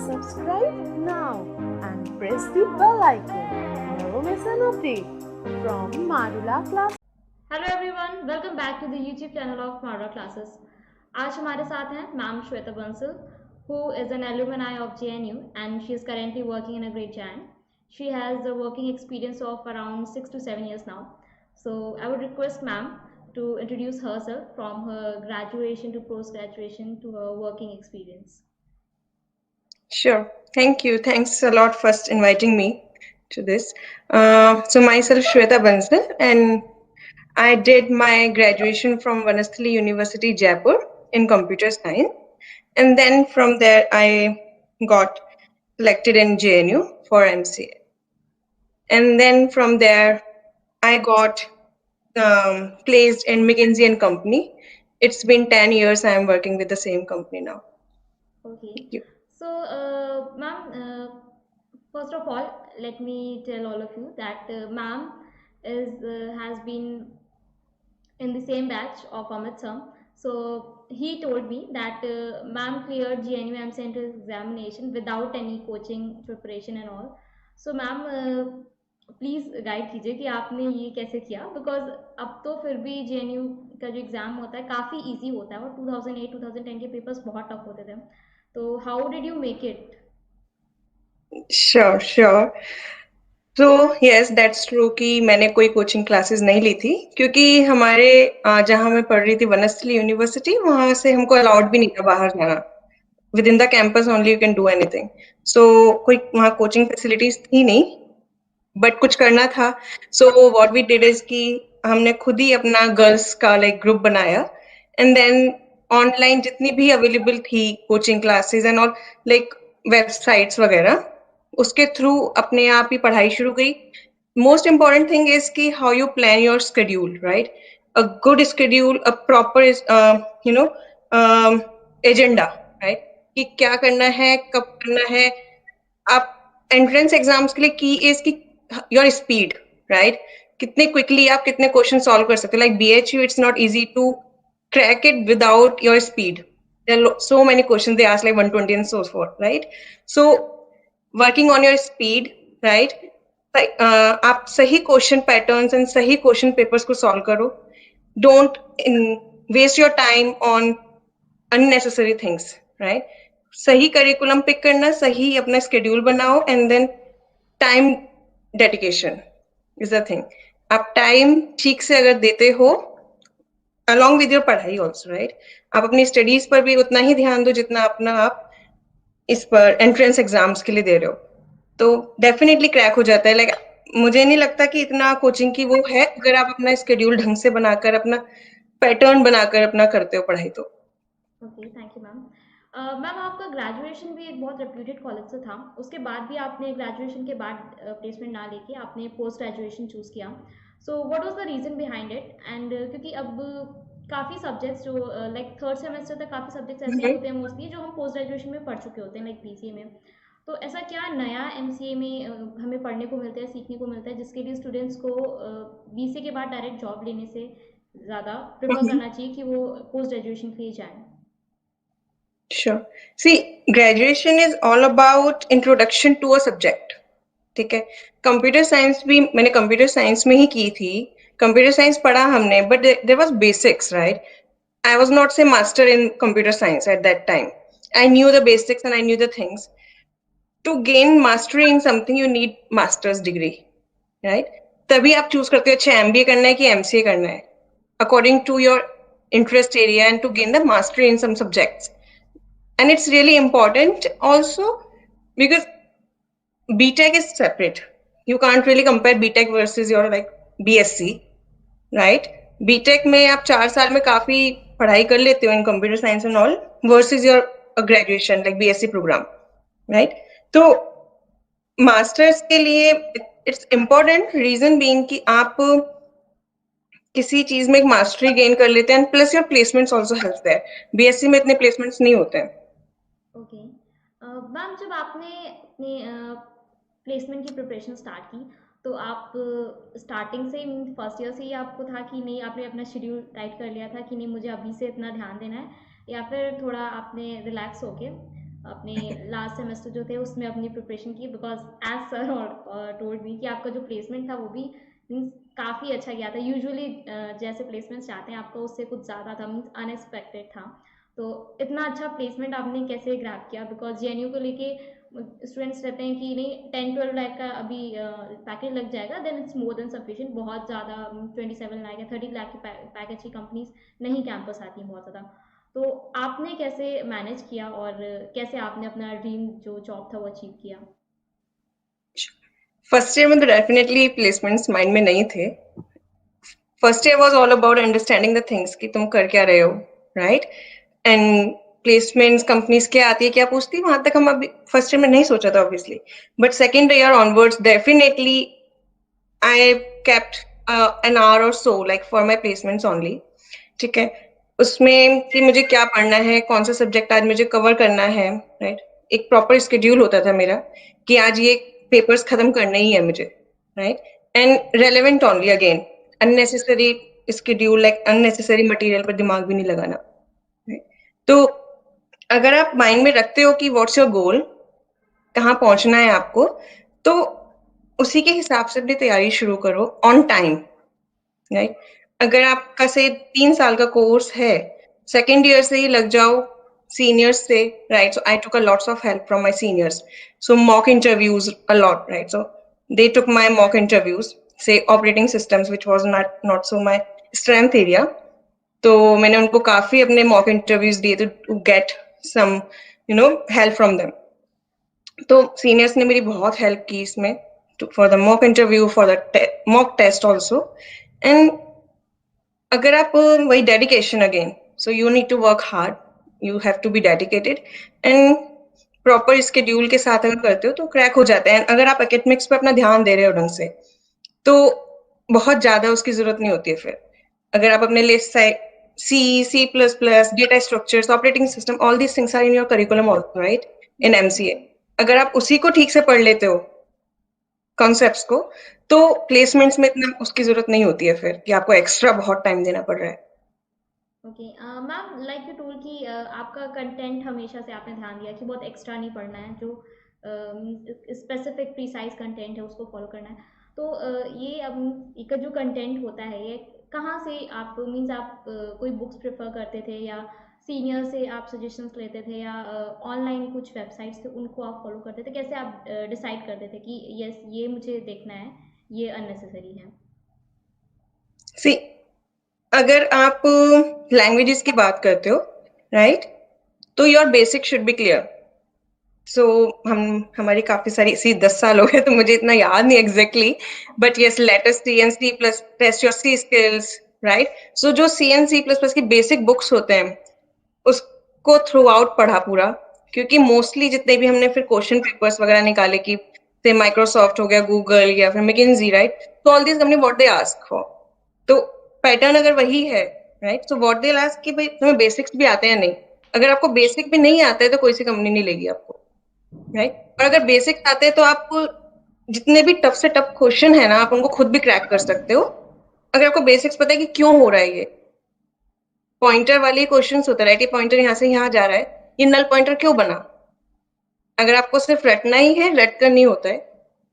Subscribe now and press the bell icon. Never miss an update from Marula Class. Hello everyone, welcome back to the YouTube channel of मारा classes. आज हमारे साथ हैं ma'am Shweta Bansal, who is an alumni of JNU and she is currently working in a great giant. She has a working experience of around 6 to 7 years now. So I would request ma'am to introduce herself from her graduation to post graduation to her working experience. Sure. Thank you. Thanks a lot for inviting me to this. So myself Shweta Bansal, and I did my graduation from Vanasthali University, Jaipur in computer science. And then from there, I got selected in JNU for MCA. And then from there, I got placed in McKinsey and Company. It's been 10 years I am working with the same company now. Okay. Thank you. So, ma'am, first of all, let me tell all of you that ma'am has been in the same batch of Amit sir. So he told me that ma'am cleared GNU M Center examination without any coaching preparation and all. So ma'am, please guide कीजिए कि आपने ये कैसे किया, because अब तो फिर भी JNU का जो एग्ज़ाम होता है काफ़ी इजी होता है और 2008 2010 के पेपर्स बहुत टफ होते थे, तो how did you make it? Sure. तो यस दैट्स ट्रू कि मैंने कोई कोचिंग क्लासेस नहीं ली थी, क्योंकि हमारे जहाँ मैं पढ़ रही थी वनस्थली यूनिवर्सिटी, वहां से हमको अलाउड भी नहीं था बाहर जाना. Within the campus only you can do anything. So कोई वहाँ कोचिंग फैसिलिटीज थी नहीं, बट कुछ करना था. So what we did is कि हमने खुद ही अपना गर्ल्स का लाइक ग्रुप बनाया, एंड देन ऑनलाइन जितनी भी अवेलेबल थी coaching classes and all, like websites वगैरह, उसके थ्रू अपने आप ही पढ़ाई शुरू की. मोस्ट इम्पॉर्टेंट थिंग इज कि how you plan your schedule, right? A good schedule, a proper agenda, right? कि क्या करना है, कब करना है. आप एंट्रेंस एग्जाम्स के लिए की इज कि योर स्पीड, राइट? कितने क्विकली आप कितने क्वेश्चन सॉल्व कर सकते हो. Like BHU, it's not easy to crack it without your speed. There are so many questions they ask, like 120 and so forth, right? So working on your speed, right? आप सही question patterns and सही question papers को solve करो. Don't waste your time on unnecessary things, right? सही curriculum pick करना, सही अपना schedule बनाओ, and then time dedication is the thing. आप टाइम ठीक से अगर देते हो along with your पढ़ाई also, right? आप अपनी स्टडीज पर भी उतना ही ध्यान दो जितना अपना आप इस पर एंट्रेंस एग्जाम्स के लिए दे रहे हो, तो डेफिनेटली क्रैक हो जाता है. लाइक मुझे नहीं लगता कि इतना कोचिंग की वो है, अगर आप अपना स्केड्यूल ढंग से बनाकर, अपना पैटर्न बनाकर अपना करते हो पढ़ाई तो. Okay, thank you ma'am. Ma'am, आपका ग्रेजुएशन भी एक बहुत रेप्यूटेड कॉलेज से था, उसके बाद भी आपने ग्रेजुएशन के बाद प्लेसमेंट ना लेके आपने पोस्ट ग्रेजुएशन चूज़ किया. So what was the reason behind it? And क्योंकि अब काफ़ी सब्जेक्ट्स जो लाइक थर्ड सेमेस्टर तक काफ़ी सब्जेक्ट्स ऐसे होते हैं मोस्टली जो हम पोस्ट ग्रेजुएशन में पढ़ चुके होते हैं, लाइक BCA में. तो ऐसा क्या नया MCA में हमें पढ़ने को मिलता है, सीखने को मिलता है, जिसके लिए स्टूडेंट्स को BCA के बाद डायरेक्ट जॉब लेने से ज़्यादा प्रेफर करना चाहिए कि वो पोस्ट ग्रेजुएशन के लिए जाएँ? Sure. See, graduation is all about introduction to a subject. ठीक है. कंप्यूटर साइंस भी मैंने कंप्यूटर साइंस में ही की थी. कंप्यूटर साइंस पढ़ा हमने, but there was basics, right? I was not say master in computer science at that time. I knew the basics and I knew the things. To gain mastery in something, you need master's degree, right? तभी आप choose करते हो अच्छा MBA करना है कि MCA करना है, according to your interest area and to gain the mastery in some subjects. And it's really important also because BTech is separate. You can't really compare BTech versus your like BSc, right? BTech में आप 4 साल में काफी पढ़ाई कर लेते हो in computer science and all versus your graduation like BSc program, right? तो मास्टर्स के लिए इट्स इम्पोर्टेंट, रीजन बीइंग कि आप किसी चीज में एक मास्टरी गेन कर लेते हैं, plus your placements also help there. BSc में इतने प्लेसमेंट्स नहीं होते हैं. ओके मैम, जब आपने अपनी प्लेसमेंट की प्रिपरेशन स्टार्ट की, तो आप स्टार्टिंग से फर्स्ट ईयर से ही आपको था कि नहीं, आपने अपना शेड्यूल टाइट कर लिया था कि नहीं मुझे अभी से इतना ध्यान देना है, या फिर थोड़ा आपने रिलैक्स होके अपने लास्ट सेमेस्टर जो थे उसमें अपनी प्रिपरेशन की, because as sir told me कि आपका जो प्लेसमेंट था वो भी मीन्स काफ़ी अच्छा गया था। यूजुअली जैसे प्लेसमेंट्स चाहते हैं आपका उससे कुछ ज़्यादा था, मीन्स अनएक्सपेक्टेड था। तो इतना अच्छा प्लेसमेंट आपने कैसे ग्रैब किया? बिकॉज जेएनयू को लेके स्टूडेंट्स रहते हैं कि नहीं 10-12 लाख का अभी पैकेज लग जाएगा, then it's more than sufficient. बहुत ज़्यादा 27 लाख या 30 लाख की पैकेज की कंपनीज नहीं कैंपस आती हैं बहुत ज़्यादा। तो आपने कैसे मैनेज किया और कैसे आपने अपना ड्रीम जो जॉब था वो अचीव किया? फर्स्ट ईयर में तो डेफिनेटली प्लेसमेंट्स माइंड में नहीं थे। First year was all about understanding the things कि तुम कर क्या रहे हो, राइट? एंड प्लेसमेंट्स कंपनीज क्या आती है क्या पूछती है, वहां तक हम अभी फर्स्ट ईयर में नहीं सोचा था obviously. But second year onwards definitely I kept an hour और so like for my placements only. ठीक है, उसमें कि मुझे क्या पढ़ना है, कौन सा सब्जेक्ट आज मुझे कवर करना है, राइट? एक प्रॉपर स्केड्यूल होता था मेरा कि आज ये पेपर्स खत्म करने ही है मुझे, right? And relevant only, again unnecessary schedule, like unnecessary material पर दिमाग भी नहीं लगाना, right? तो अगर आप माइंड में रखते हो कि व्हाट्स योर गोल, कहाँ पहुंचना है आपको, तो उसी के हिसाब से अपनी तैयारी शुरू करो ऑन टाइम, राइट? अगर आपका से 3 साल का कोर्स है, सेकेंड ईयर से ही लग जाओ सीनियर्स से, right? So I took a lots of help from my seniors, so mock interviews a lot, right? So they took my mock interviews, say operating systems which was not so my strength area. तो मैंने उनको काफी अपने mock interviews दिए to get some help from them. तो seniors ने मेरी बहुत हेल्प की इसमें, for the mock interview, for the mock test also. And अगर आप वही dedication again, so you need to work hard, you have to be dedicated and proper schedule के साथ अगर करते हो तो क्रैक हो जाता है। अगर आप एकेडमिक्स पे अपना ध्यान दे रहे हो ढंग से, तो बहुत ज्यादा उसकी जरूरत नहीं होती है फिर। अगर आप अपने लिए C plus plus, data structures, operating system, all these things are in your curriculum also, right? In MCA अगर आप उसी को ठीक से पढ़ लेते हो, कॉन्सेप्ट्स को, तो प्लेसमेंट्स में इतना उसकी जरूरत नहीं होती है फिर कि आपको एक्स्ट्रा बहुत टाइम देना पड़ रहा है। Okay ma'am, like you told कि आपका कंटेंट हमेशा से आपने ध्यान दिया कि बहुत एक्स्ट्रा नहीं पढ़ना है, जो स्पेसिफिक प्रिसाइज कंटेंट है उसको फॉलो करना है। तो ये अब इसका जो कंटेंट होता है ये कहाँ से आप मीन्स आप कोई बुक्स प्रेफर करते थे या सीनियर से आप सजेशंस लेते थे या ऑनलाइन कुछ वेबसाइट्स थे उनको आप फॉलो करते थे? कैसे आप डिसाइड करते थे कि यस ये मुझे देखना है, ये अननेसेसरी है? सी, अगर आप लैंग्वेजेस की बात करते हो, राइट, तो your basic should be clear. So हमारी काफी सारी इसी 10 साल हो गए तो मुझे इतना याद नहीं exactly, but yes, let us C and C plus, test your C skills, right? So जो C and C plus plus की बेसिक बुक्स होते हैं उसको थ्रू आउट पढ़ा पूरा, क्योंकि मोस्टली जितने भी हमने फिर क्वेश्चन पेपर्स वगैरह निकाले कि से माइक्रोसॉफ्ट हो गया, गूगल या फिर मैकिंजी, राइट? तो all this company what they ask for, तो पैटर्न अगर वही है, right? So what they ask कि भाई तुम्हें बेसिक्स भी आते हैं नहीं। अगर आपको बेसिक भी नहीं आता है तो कोई सी कंपनी नहीं लेगी आपको, राइट? और अगर बेसिक्स आते हैं तो आप जितने भी टफ से टफ क्वेश्चन है ना, आप उनको खुद भी क्रैक कर सकते हो अगर आपको बेसिक्स पता है कि क्यों हो रहा है ये। पॉइंटर वाले क्वेश्चन होता है, राइट? ये पॉइंटर यहाँ से यहाँ जा रहा है, ये नल पॉइंटर क्यों बना? अगर आपको सिर्फ रटना ही है, रट कर नहीं होता है,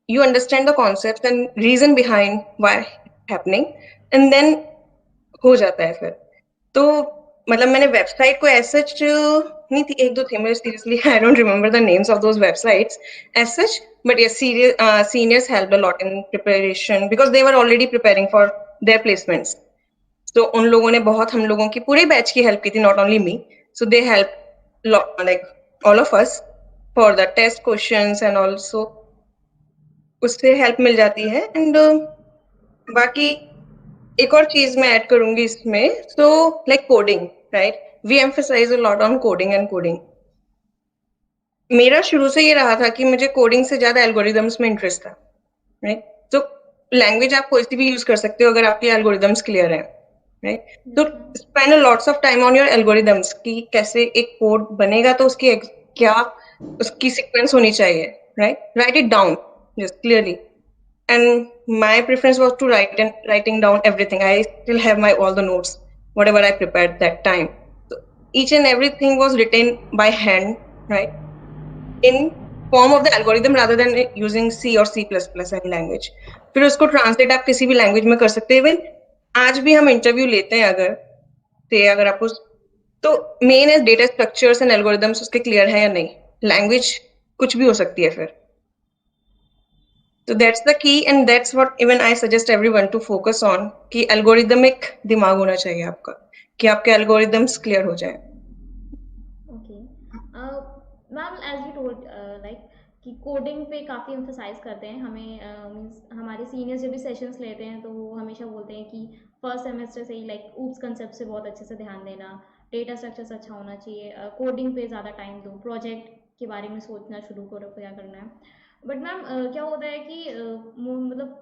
you understand the concept and reason behind why happening, and then हो जाता है फिर। तो मतलब मैंने वेबसाइट को एज सच नहीं थी, एक दो थे मेरे, seriously I don't remember the names of those websites as such, but yes, seniors helped a lot in preparation because they were already preparing for their placements. तो उन लोगों ने बहुत हम लोगों की पूरे बैच की हेल्प की थी, not only me. So they help like all of us for the test questions and also उससे हेल्प मिल जाती है। एंड बाकी एक और चीज मैं ऐड करूंगी इसमें, so like coding, right? We emphasise a lot on coding and coding. मेरा शुरू से ये रहा था कि मुझे कोडिंग से ज्यादा एल्गोरिदम्स में इंटरेस्ट था, राइट? तो लैंग्वेज आप कोई सी भी यूज कर सकते हो अगर आपके एल्गोरिदम्स क्लियर है, राइट? तो yes ma'am. Spend lots of time on your algorithms कि कैसे एक कोड बनेगा, तो उसकी क्या उसकी सीक्वेंस होनी चाहिए, right? Right it down just clearly, and my preference was to writing down everything. I still have my all the notes whatever I prepared that time, so each and everything was written by hand, right? in form of the algorithm rather than using C or C++ any language. फिर उसको translate आप किसी भी language में कर सकते हैं. Even आज भी हम इंटरव्यू लेते हैं अगर आपको, तो मेन है डेटा स्ट्रक्चर्स एंड एल्गोरिदम्स उसके क्लियर है या नहीं. लैंग्वेज कुछ भी हो सकती है फिर. So that's the key and that's what even I suggest everyone to focus on कि algorithmic दिमाग होना चाहिए आपका, कि आपके algorithms clear हो जाए. Okay ma'am, as you told like कि कोडिंग पे काफ़ी एम्फोसाइज करते हैं हमें. मीन्स हमारे सीनियर्स जब भी सेशंस लेते हैं तो वो हमेशा बोलते हैं कि फर्स्ट सेमेस्टर से ही लाइक ऊप्स कंसेप्ट से बहुत अच्छे से ध्यान देना, डेटा स्ट्रक्चर्स अच्छा होना चाहिए, कोडिंग पे ज़्यादा टाइम दो, प्रोजेक्ट के बारे में सोचना शुरू करो क्या करना है. बट मैम क्या होता है कि मतलब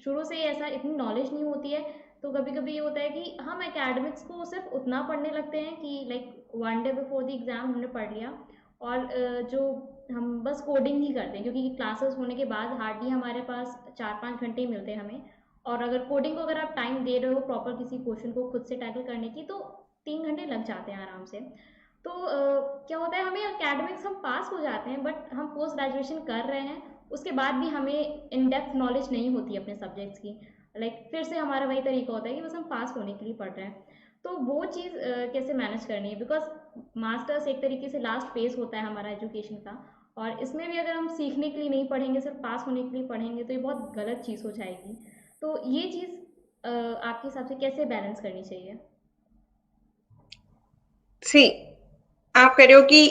शुरू से ही ऐसा इतनी नॉलेज नहीं होती है, तो कभी कभी ये होता है कि हम एकेडमिक्स को सिर्फ उतना पढ़ने लगते हैं कि like one day before the exam हमने पढ़ लिया और जो हम बस कोडिंग ही करते हैं, क्योंकि क्लासेस होने के बाद हार्डली हमारे पास 4-5 घंटे ही मिलते हैं हमें. और अगर कोडिंग को अगर आप टाइम दे रहे हो प्रॉपर किसी क्वेश्चन को खुद से टैकल करने की, तो 3 घंटे लग जाते हैं आराम से. तो क्या होता है, हमें एकेडमिक्स हम पास हो जाते हैं बट हम पोस्ट ग्रेजुएशन कर रहे हैं, उसके बाद भी हमें इन डेप्थ नॉलेज नहीं होती अपने सब्जेक्ट्स की. लाइक फिर से हमारा वही तरीका होता है कि बस हम पास होने के लिए पढ़ रहे हैं. तो वो चीज़ कैसे मैनेज करनी है, बिकॉज मास्टर्स एक तरीके से लास्ट फेज होता है हमारा एजुकेशन का, और इसमें भी अगर हम सीखने के लिए नहीं पढ़ेंगे, सिर्फ पास होने के लिए पढ़ेंगे, तो ये बहुत गलत चीज़ हो जाएगी. तो ये चीज़ आपके हिसाब से कैसे बैलेंस करनी चाहिए? See, आप कह रहे हो कि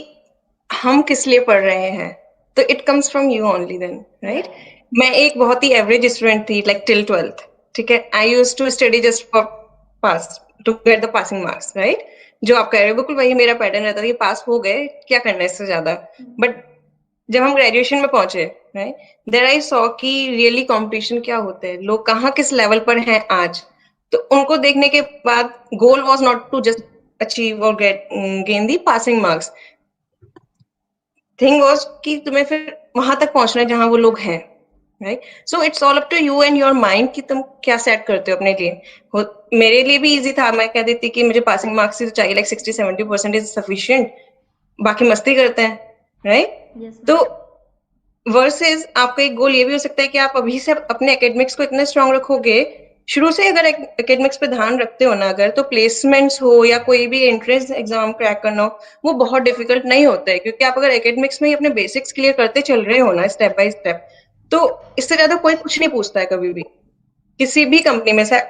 हम किस लिए पढ़ रहे हैं, तो it comes from you only then, right? मैं एक बहुत ही एवरेज स्टूडेंट थी लाइक टिल 12th. ठीक है, I use to study just for pass, to get the passing marks, right? जो आप कह रहे हो बिल्कुल वही मेरा पैटर्न रहता था कि पास हो गए, क्या करना है इससे ज्यादा. बट जब हम ग्रेजुएशन में पहुंचे, राइट, देयर आई सॉ कि रियली कंपटीशन क्या होता है, लोग कहाँ किस लेवल पर हैं आज. तो उनको देखने के बाद goal was not to just achieve और gain the passing marks. Thing was कि तुम्हें फिर वहां तक पहुंचना है जहां वो लोग हैं, right? So it's all up to you and your mind कि तुम क्या सेट करते हो अपने लिए. मेरे लिए भी इजी था, मैं कह देती कि मुझे पासिंग मार्क्स ही तो चाहिए, लाइक 60-70% इज सफिशिएंट, बाकी मस्ती करते हैं, राइट? यस तो वर्सेस आपका एक गोल ये भी हो सकता है कि आप अभी से अपने एकेडमिक्स को इतना स्ट्रांग रखोगे, शुरू से अगर एकेडमिक्स पे ध्यान रखते हो ना, अगर तो प्लेसमेंट्स हो या कोई भी एंट्रेंस एग्जाम क्रैक करना हो, वो बहुत डिफिकल्ट नहीं होता है, क्योंकि आप अगर एकेडमिक्स में ही अपने बेसिक्स क्लियर करते चल रहे हो ना स्टेप बाय स्टेप, तो इससे ज्यादा कोई कुछ नहीं पूछता है कभी भी किसी भी कंपनी में से.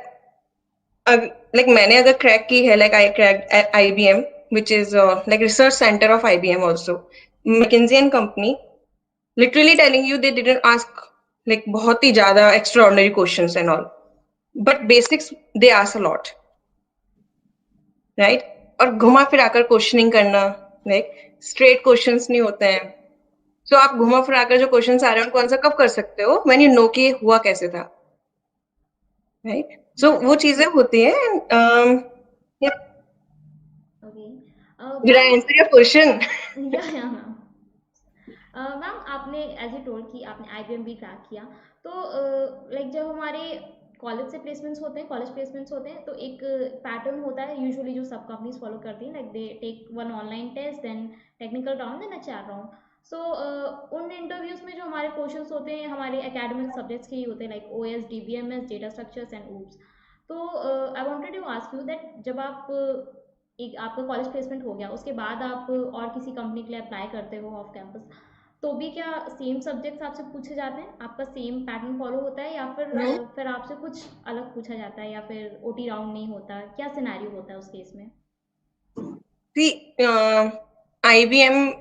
लाइक मैंने अगर क्रैक की है, like I crack IBM, which is like research center of IBM also, McKinsey and company, literally telling you they didn't ask like बहुत ही ज्यादा extraordinary questions and all, but basics they ask a lot, right? और घुमा फिरा कर questioning करना, like straight questions नहीं होते हैं. So आप घुमा फिरा कर जो क्वेश्चंस आ रहे हैं उनको आंसर कब कर सकते हो, when you know कि ये हुआ कैसे था, right? So वो चीजें होती हैं. Yeah. Okay Did I answer your question? या मैम, आपने एज यू टोल्ड कि आपने IBM भी क्रैक किया, तो लाइक जब हमारे कॉलेज से प्लेसमेंट्स होते हैं, कॉलेज प्लेसमेंट्स होते हैं, तो एक पैटर्न होता है यूजुअली जो सब कंपनीज फॉलो करती हैं, like they take one online test, then technical round, then HR round. So उन इंटरव्यूज में जो हमारे क्वेश्चंस होते हैं हमारे एकेडमिक सब्जेक्ट्स के ही होते हैं, like OS, DBMS, data structures and OOPs. तो I wanted to ask you that जब आप एक आपका कॉलेज प्लेसमेंट हो गया, उसके बाद आप और किसी कंपनी के लिए अप्लाई करते हो ऑफ कैंपस, तो भी क्या सेम सब्जेक्ट्स आपसे पूछे जाते हैं, आपका सेम पैटर्न फॉलो होता है, या फिर आपसे कुछ अलग पूछा जाता है, या फिर OT राउंड नहीं होता, क्या सिनेरियो होता है उस केस में? See, IBM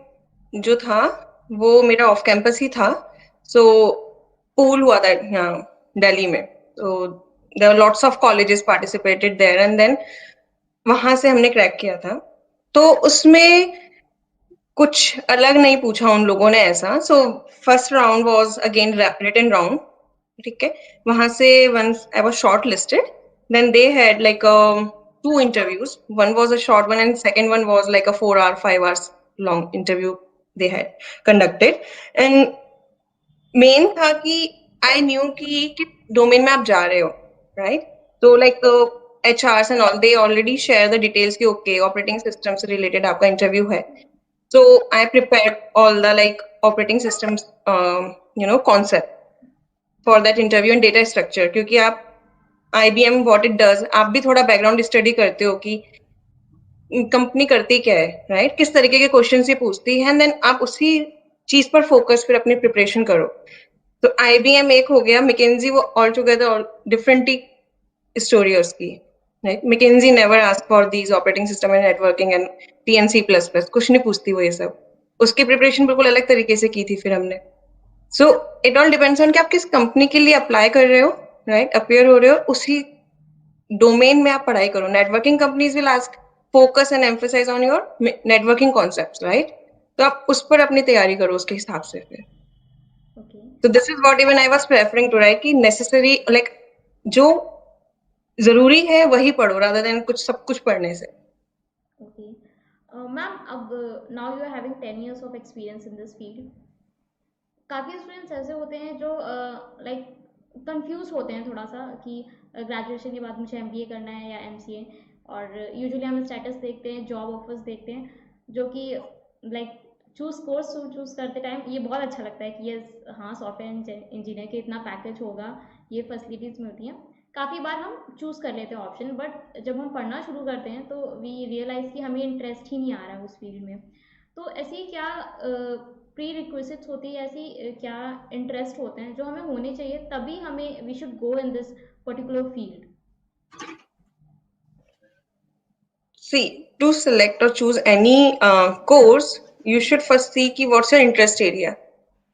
जो था वो मेरा ऑफ कैंपस ही था. सो पूल हुआ था यहाँ दिल्ली में, तो there were lots of colleges participated there and then वहां से हमने क्रैक किया था. तो उसमें कुछ अलग नहीं पूछा उन लोगों ने ऐसा. So first round was again written round, ठीक है. वहां से once I was short listed, then they had like 2 interviews. One was a short one and second one was like a 4 hour 5 hours long interview they had conducted. And main था कि I knew कि किस domain में आप जा रहे हो, right? तो like HRs and all they already share the details कि ओके ऑपरेटिंग सिस्टम से रिलेटेड आपका इंटरव्यू है. So I prepare all the like operating systems concept for that interview and data structure, क्योंकि आप IBM what it does, आप भी थोड़ा background study करते हो कि कंपनी करती क्या है, राइट? किस तरीके के क्वेश्चन ये पूछती है, एंड देन आप उसी चीज पर फोकस फिर अपनी प्रिपरेशन करो. तो IBM एक हो गया, McKinsey वो ऑल टुगेदर डिफरेंट ही स्टोरी है उसकी, right? McKinsey never ask for these operating system and networking and TNC++, कुछ नहीं पूछती वो ये सब. उसकी प्रिपरेशन बिल्कुल अलग तरीके से की थी फिर हमने. So it all depends on कि आप किस कंपनी के लिए अप्लाई कर रहे हो, राइट? अपियर हो रहे हो, उसी डोमेन में आप पढ़ाई करो. Networking companies will ask focus and emphasise on your networking concepts, right? तो आप उस पर अपनी तैयारी करो उसके हिसाब से फिर. Okay. तो this is what even I was preferring to right, कि नेसेसरी लाइक जो जरूरी है वही पढ़ो रादर देन कुछ सब कुछ पढ़ने से. Okay. Ma'am, अब now you are having 10 years of experience in this field. काफ़ी स्टूडेंट्स ऐसे होते हैं जो लाइक कंफ्यूज होते हैं थोड़ा सा कि ग्रेजुएशन के बाद मुझे MBA करना है या MCA, और यूजुअली हम स्टेटस देखते हैं, जॉब ऑफर्स देखते हैं, जो कि लाइक कोर्स चूज़ करते टाइम ये बहुत अच्छा लगता है कि ये हाँ सॉफ्टवेयर इंजीनियर के इतना पैकेज होगा, ये फैसिलिटीज़ मिलती हैं. काफ़ी बार हम चूज़ कर लेते हैं ऑप्शन, बट जब हम पढ़ना शुरू करते हैं तो वी रियलाइज़ कि हमें इंटरेस्ट ही नहीं आ रहा है उस फील्ड में. तो ऐसी क्या प्री रिक्विजिट्स होती है, ऐसी क्या इंटरेस्ट होते हैं जो हमें होने चाहिए तभी हमें we should go in this particular field? See, to select or choose any course, you should first see कि what's your interest area,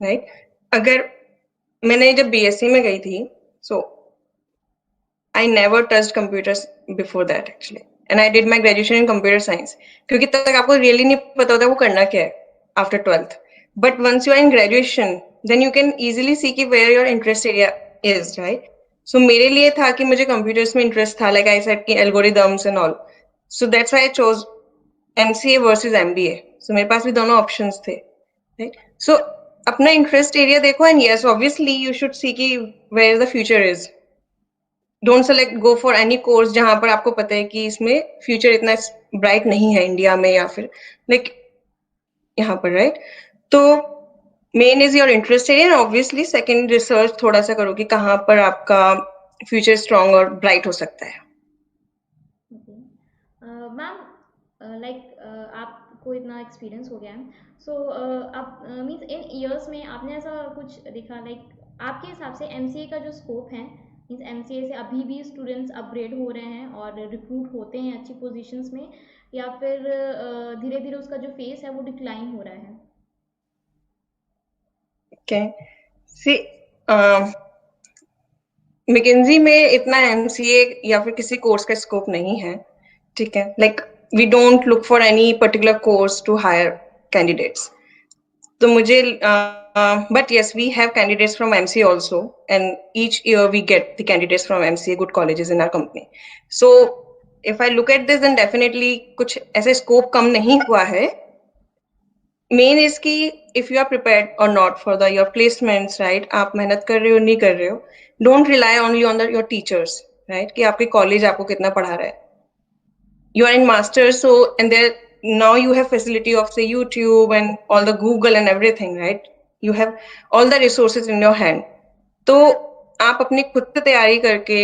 right? अगर मैंने जब BSc में गई थी, so I never touched computers before that actually, and I did my graduation in computer science, क्योंकि तब तक आपको really नहीं पता होता वो करना क्या है after 12th. But once you are in graduation, then you can easily see कि where your interest area is, right? So मेरे लिए था कि मुझे computers में interest था, like I said कि algorithms and all. So that's why I chose MCA versus MBA. So मेरे पास भी दोनों options थे, right? So अपना interest area देखो, and yes, obviously you should see कि where the future is. Don't select go for any course जहाँ पर आपको पता है कि इसमें future इतना bright नहीं है इंडिया में या फिर like यहाँ पर, right? तो main is your interest area, obviously second research थोड़ा सा करो कि कहाँ पर आपका फ्यूचर स्ट्रॉन्ग और ब्राइट हो सकता है. मैम लाइक आपको इतना एक्सपीरियंस हो गया है, सो आप मीन्स इन ईयर्स में आपने ऐसा कुछ देखा, लाइक आपके हिसाब से MCA का जो स्कोप है, मीन्स MCA से अभी भी स्टूडेंट्स अपग्रेड हो रहे हैं और रिक्रूट होते हैं अच्छी पोजीशंस में, या फिर धीरे धीरे उसका जो फेस है वो डिक्लाइन हो रहा है? Okay. See, McKinsey में इतना MCA या फिर किसी कोर्स का स्कोप नहीं है, ठीक है? Like we don't look for any particular course to hire candidates. तो मुझे but yes, we have candidates from MCA also, and each year we get the candidates from MCA good colleges in our company. So if I look at this, then definitely कुछ ऐसे scope कम नहीं हुआ है. Main is कि if you are prepared और not for the your placements, right? आप मेहनत कर रहे हो नहीं कर रहे हो, don't rely only on the your teachers, right? कि आपके कॉलेज आपको कितना पढ़ा रहा है. You are in masters, so and there now you have facility of say YouTube and all the Google and everything, right? You have all the resources in your hand. तो आप अपनी खुद से तैयारी करके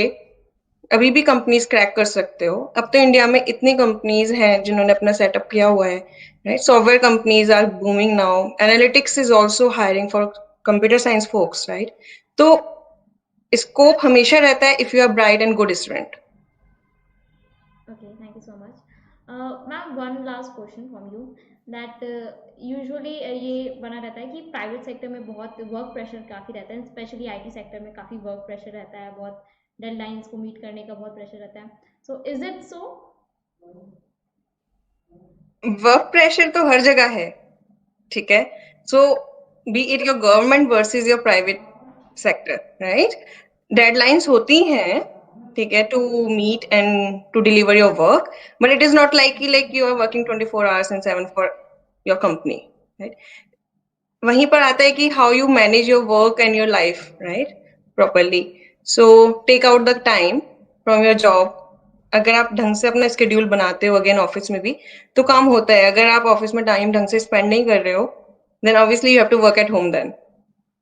अभी भी कंपनीज क्रैक कर सकते हो. अब तो इंडिया में इतनी कंपनीज हैं जिन्होंने अपना सेटअप किया हुआ है, right? Software companies are booming now. Analytics is also hiring for computer science folks, right? तो स्कोप हमेशा रहता है if you are bright and good student. Okay, thank you so much. Ma'am, one last question from you that usually ये बना रहता है कि private sector में बहुत वर्क प्रेशर काफ़ी रहता है, स्पेशली IT सेक्टर में काफ़ी वर्क प्रेशर रहता है, बहुत डेडलाइंस को मीट करने का बहुत प्रेशर रहता है. So is it so? Work pressure तो हर जगह है, ठीक है? So be it your government versus your private sector, right? Deadlines होती हैं, ठीक है, to meet and to deliver your work, but it is not like you are working 24 hours and 7 for your company, right? वहीं पर आता है कि how you manage your work and your life, right, properly. So take out the time from your job. अगर आप ढंग से अपना स्केड्यूल बनाते हो, अगेन ऑफिस में भी तो काम होता है. अगर आप ऑफिस में टाइम ढंग से स्पेंड नहीं कर रहे हो, then obviously you have to work at home then,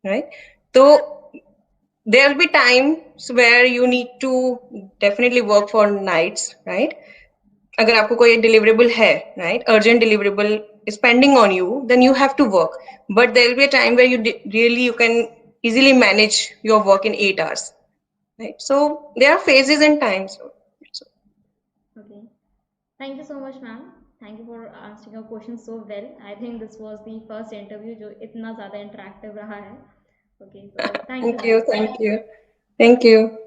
right? So there will be times where you need to definitely work for nights, right? अगर आपको कोई deliverable है, right? Urgent deliverable is pending on you, then you have to work. But there will be a time where you can easily manage your work in 8 hours, right? So there are phases and times. Okay. Thank you so much, ma'am. Thank you for answering your questions so well. I think this was the first interview जो इतना ज़्यादा interactive रहा है. Okay, so thank you, Thank ma'am. you, thank you, thank you.